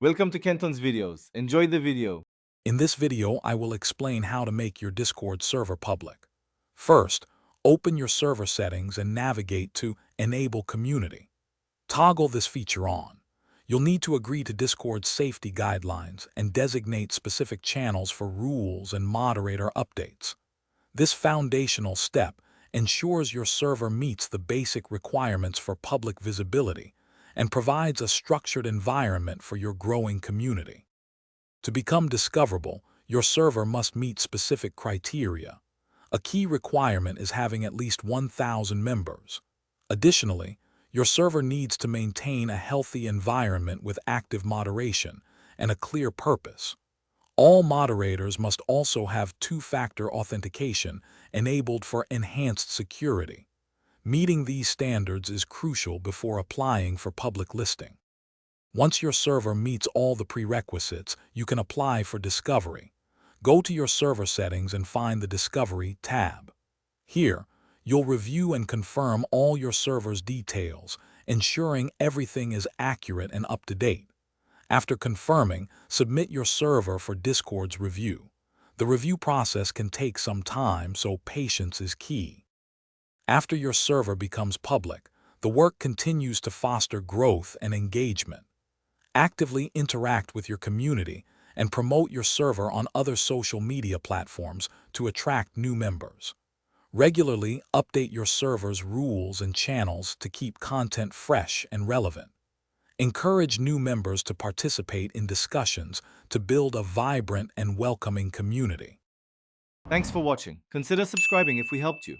Welcome to Kenton's videos. Enjoy the video. In this video, I will explain how to make your Discord server public. First, open your server settings and navigate to Enable Community. Toggle this feature on. You'll need to agree to Discord's safety guidelines and designate specific channels for rules and moderator updates. This foundational step ensures your server meets the basic requirements for public visibility and provides a structured environment for your growing community. To become discoverable, your server must meet specific criteria. A key requirement is having at least 1,000 members. Additionally, your server needs to maintain a healthy environment with active moderation and a clear purpose. All moderators must also have two-factor authentication enabled for enhanced security. Meeting these standards is crucial before applying for public listing. Once your server meets all the prerequisites, you can apply for Discovery. Go to your server settings and find the Discovery tab. Here, you'll review and confirm all your server's details, ensuring everything is accurate and up to date. After confirming, submit your server for Discord's review. The review process can take some time, so patience is key. After your server becomes public, the work continues to foster growth and engagement. Actively interact with your community and promote your server on other social media platforms to attract new members. Regularly update your server's rules and channels to keep content fresh and relevant. Encourage new members to participate in discussions to build a vibrant and welcoming community. Thanks for watching. Consider subscribing if we helped you.